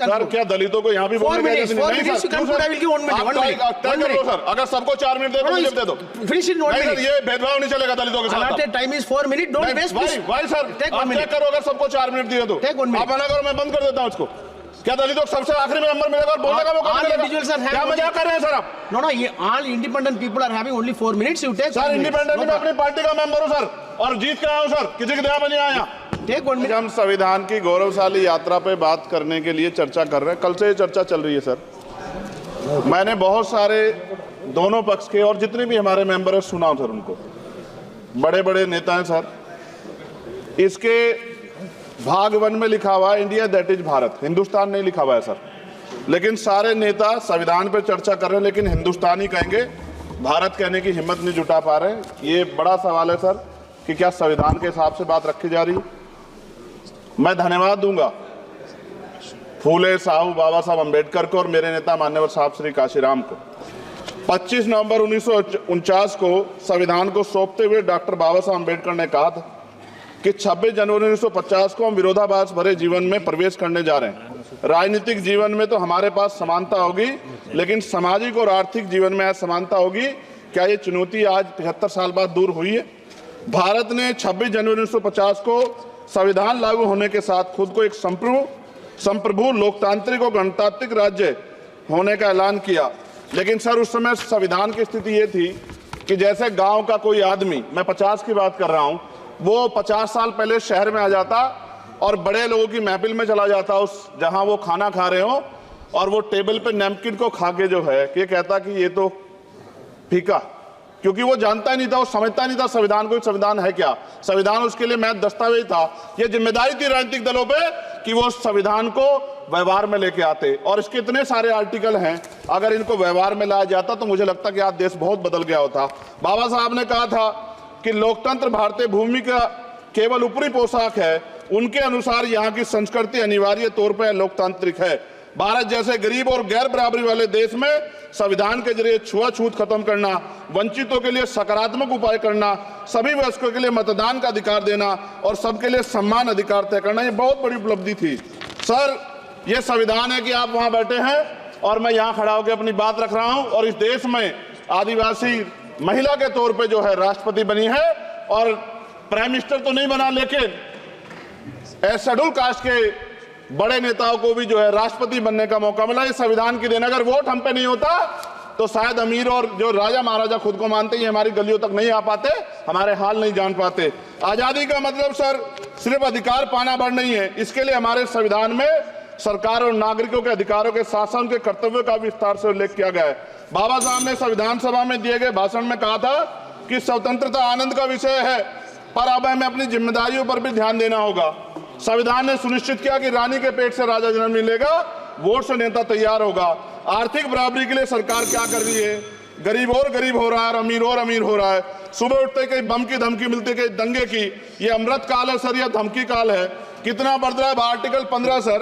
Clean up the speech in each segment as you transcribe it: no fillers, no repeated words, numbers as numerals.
Sir क्या दलितों को यहाँ भी बोलने की इजाजत नहीं है सर? अगर सबको 4 मिनट दे तो मुझे दे दो। सर ये भेदभाव नहीं चलेगा दलितों के साथ। Time is 4 minute, don't waste. भाई सर आप चेक करो, अगर सबको 4 मिनट दिए तो आप मना करो, मैं बंद कर देता हूँ इसको। क्या दलितों को सबसे आखिरी में नंबर मिलेगा और बोलने का मौका मिलेगा? क्या मजाक कर रहे हैं सर आप? नो, ये all independent people are having only 4 minutes. You take sir. Independent में अपनी पार्टी का मेंबर हूं सर, और जीत के आया हूं सर, किसी की दया में नहीं आया। हम संविधान की गौरवशाली यात्रा पे बात करने के लिए चर्चा कर रहे हैं। कल से ये चर्चा चल रही है सर। मैंने बहुत सारे दोनों पक्ष के और जितने भी हमारे मेंबर हैं सुना सर, उनको बड़े बड़े नेता हैं सर। इसके भाग 1 में लिखा हुआ है India that is Bharat, Hindustan नहीं लिखा हुआ है सर। लेकिन सारे नेता संविधान पर चर्चा कर रहे हैं, लेकिन हिंदुस्तान ही कहेंगे, भारत कहने की हिम्मत नहीं जुटा पा रहे। ये बड़ा सवाल है सर कि क्या संविधान के हिसाब से बात रखी जा रही है। मैं धन्यवाद दूंगा फूले साहू बाबा साहब अम्बेडकर को और मेरे नेता मान्यवर साहब श्री काशीराम को। 25 नवंबर 1949 को संविधान को सौंपते हुए डॉक्टर बाबा साहब अम्बेडकर ने कहा था कि 26 जनवरी 1950 को हम विरोधाभास भरे जीवन में प्रवेश करने जा रहे हैं। राजनीतिक जीवन में तो हमारे पास समानता होगी, लेकिन सामाजिक और आर्थिक जीवन में असमानता होगी। क्या ये चुनौती आज 75 साल बाद दूर हुई है? भारत ने 26 जनवरी 1950 को संविधान लागू होने के साथ खुद को एक संप्रभु लोकतांत्रिक और गणतांत्रिक राज्य होने का ऐलान किया। लेकिन सर उस समय संविधान की स्थिति ये थी कि जैसे गांव का कोई आदमी, मैं 50 की बात कर रहा हूं, वो 50 साल पहले शहर में आ जाता और बड़े लोगों की महफिल में चला जाता, उस जहां वो खाना खा रहे हो, और वो टेबल पे नैपकिन को खा के जो है ये कहता कि ये तो फीका, क्योंकि वो जानता ही नहीं था, वो समझता नहीं था संविधान को। संविधान है क्या? संविधान उसके लिए महज दस्तावेज था। ये जिम्मेदारी थी राजनीतिक दलों पे कि वो संविधान को व्यवहार में लेके आते, और इसके इतने सारे आर्टिकल हैं, अगर इनको व्यवहार में लाया जाता तो मुझे लगता कि आज देश बहुत बदल गया होता। बाबा साहब ने कहा था कि लोकतंत्र भारतीय भूमि का केवल ऊपरी पोशाक है, उनके अनुसार यहाँ की संस्कृति अनिवार्य तौर पर लोकतांत्रिक है। भारत जैसे गरीब और गैर बराबरी वाले देश में संविधान के जरिए छुआछूत खत्म करना, वंचितों के लिए सकारात्मक उपाय करना, सभी वयस्कों के लिए मतदान का अधिकार देना और सबके लिए सम्मान अधिकार तय करना, ये बहुत बड़ी उपलब्धि थी सर। ये संविधान है कि आप वहां बैठे हैं और मैं यहाँ खड़ा होकर अपनी बात रख रहा हूं, और इस देश में आदिवासी महिला के तौर पे जो है राष्ट्रपति बनी है, और प्राइम मिनिस्टर तो नहीं बना, लेकिन शेड्यूल कास्ट के बड़े नेताओं को भी जो है राष्ट्रपति बनने का मौका मिला। ये संविधान की देन। अगर वोट हम पे नहीं होता तो शायद अमीर और जो राजा महाराजा खुद को मानते हैं हमारी गलियों तक नहीं आ पाते, हमारे हाल नहीं जान पाते। आजादी का मतलब सर सिर्फ अधिकार पाना भर नहीं है, इसके लिए हमारे संविधान में सरकार और नागरिकों के अधिकारों के साथ साथ उनके कर्तव्यों का विस्तार से उल्लेख किया गया है। बाबा साहब ने संविधान सभा में दिए गए भाषण में कहा था कि स्वतंत्रता आनंद का विषय है, पर अब हमें अपनी जिम्मेदारियों पर भी ध्यान देना होगा। संविधान ने सुनिश्चित किया कि रानी के पेट से राजा जन्म नहीं लेगा, वोट से नेता तैयार होगा। आर्थिक बराबरी के लिए सरकार क्या कर रही है? गरीब और गरीब हो रहा है और अमीर हो रहा है। सुबह उठते कहीं बम की धमकी मिलती, कहीं दंगे की। ये अमृत काल है सर, यह धमकी काल है। कितना बढ़ रहा है आर्टिकल 15 सर।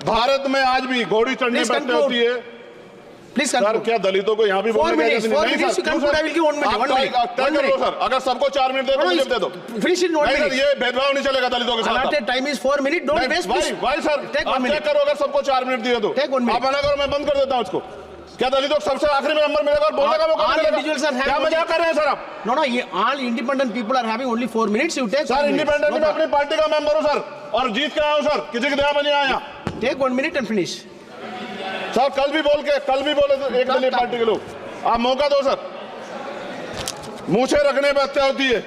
भारत में आज भी घोड़ी चढ़नी बैठने होती है सर। क्या दलितों को यहाँ भी बोलने की इजाजत नहीं है सर? अगर सबको 4 मिनट दे तो मुझे दे दो। सर ये भेदभाव नहीं चलेगा दलितों के साथ। Time is 4 minute, don't waste. भाई सर आप चेक करो, अगर सबको 4 मिनट दिए तो आप मना करो, मैं बंद कर देता हूँ इसको। क्या दलितों को सबसे आखिरी में नंबर मिलेगा और बोलने का मौका मिलेगा? क्या मजाक कर रहे हैं सर आप? नो, ये all independent people are having only 4 minutes. You take sir. Independent में अपनी पार्टी का मेंबर हूं सर, और जीत के आया हूं सर, किसी की दया में नहीं आया। Take 1 minute and finish sir. कल भी बोले तो एक दलीय पार्टी के लोग, आप मौका दो सर। मूछे रखने पर हत्या होती है,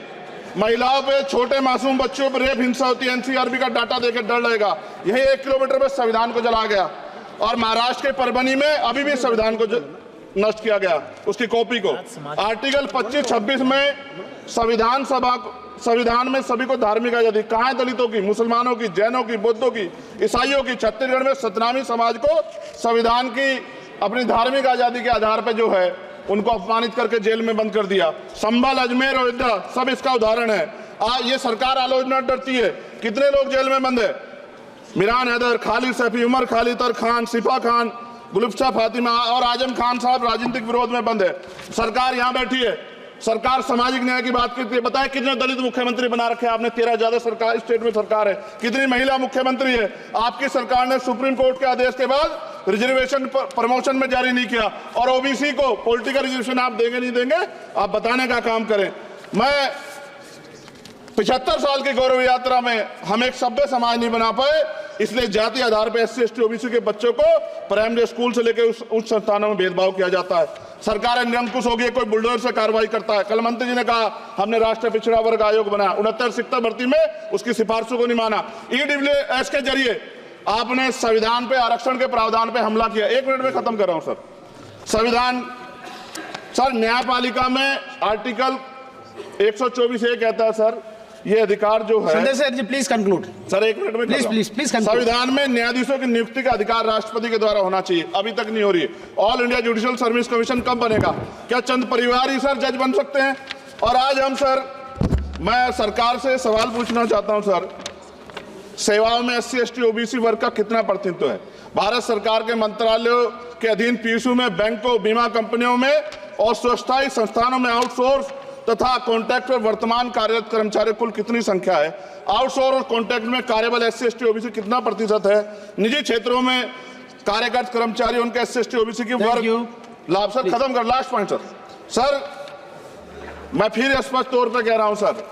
महिलाओं पे, छोटे मासूम बच्चों पर रेप हिंसा होती है। एनसीआरबी का डाटा देकर डर लगेगा। यही 1 किलोमीटर में संविधान को जलाया गया, और महाराष्ट्र के परभनी में अभी भी संविधान को नष्ट किया गया, उसकी कॉपी को। आर्टिकल 25-26 में संविधान में सभी को धार्मिक आजादी। कहाँ है दलितों की, मुसलमानों की, जैनों की, बौद्धों की, ईसाइयों की? छत्तीसगढ़ में सतनामी समाज को संविधान की अपनी धार्मिक आजादी के आधार पर जो है उनको अपमानित करके जेल में बंद कर दिया। संभल, अजमेर, अयोध्या सब इसका उदाहरण है। ये सरकार आलोचना डरती है। कितने लोग जेल में बंद है? मिरान हैदर, खालिद सैफी, उमर खालिद खान, सिफा खान, गुलफ्शा फातिमा और आजम खान साहब राजनीतिक विरोध में बंद है। सरकार यहाँ बैठी है, सरकार सामाजिक न्याय की बात करती है। बताएं कितने दलित मुख्यमंत्री बना रखे हैं आपने? 13 ज्यादा सरकार स्टेट में सरकार है। कितनी महिला मुख्यमंत्री है? आपकी सरकार ने सुप्रीम कोर्ट के आदेश के बाद रिजर्वेशन प्रमोशन में जारी नहीं किया, और ओबीसी को पॉलिटिकल रिजर्वेशन आप देंगे नहीं देंगे, आप बताने का काम करें। मैं 75 साल की गौरव यात्रा में हम एक सभ्य समाज नहीं बना पाए, इसलिए जाति आधार पर SC ST OBC के बच्चों को प्राइमरी स्कूल से लेकर उच्च संस्थानों में भेदभाव किया जाता है। सरकार निरंकुश हो गई, कोई बुलडोजर से कार्रवाई करता है। कल मंत्री जी ने कहा हमने राष्ट्रीय पिछड़ा वर्ग आयोग बनाया, 69 शिक्षक भर्ती में उसकी सिफारिशों को नहीं माना। EWS के जरिए आपने संविधान पे आरक्षण के प्रावधान पे हमला किया। 1 मिनट में खत्म कर रहा हूं सर। संविधान सर, न्यायपालिका में आर्टिकल 124 ये कहता है सर, ये अधिकार जो है। Sanjay sir ji please conclude sir 1 minute में प्लीज संविधान में न्यायाधीशों की नियुक्ति का अधिकार राष्ट्रपति के द्वारा होना चाहिए, अभी तक नहीं हो रही है। All India judicial service commission कब बनेगा? क्या चंद परिवार ही सर जज बन सकते हैं? और आज हम सर, मैं सरकार से सवाल पूछना चाहता हूं सर, सेवाओं में SC ST OBC वर्ग का कितना प्रतिनिधित्व है? भारत सरकार के मंत्रालयों के अधीन PSU में, बैंकों, बीमा कंपनियों में और स्वस्थायी संस्थानों में आउटसोर्स तथा कॉन्ट्रैक्ट पर वर्तमान कार्यरत कर्मचारी कुल कितनी संख्या है? आउटसोर्स और कॉन्ट्रैक्ट में कार्यबल SC ST OBC कितना प्रतिशत है? निजी क्षेत्रों में कार्यरत कर्मचारी उनके SC ST OBC की वर्ग लाभ। सर खत्म कर, लास्ट पॉइंट सर। सर मैं फिर स्पष्ट तौर पर कह रहा हूं सर,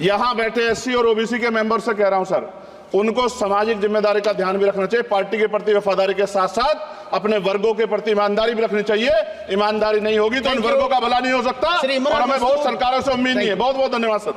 यहां बैठे SC और OBC के मेंबर से कह रहा हूं सर, उनको सामाजिक जिम्मेदारी का ध्यान भी रखना चाहिए। पार्टी के प्रति वफादारी के साथ साथ अपने वर्गों के प्रति ईमानदारी भी रखनी चाहिए। ईमानदारी नहीं होगी तो इन वर्गों का भला नहीं हो सकता, और हमें बहुत सरकारों से उम्मीद नहीं है। बहुत बहुत धन्यवाद सर।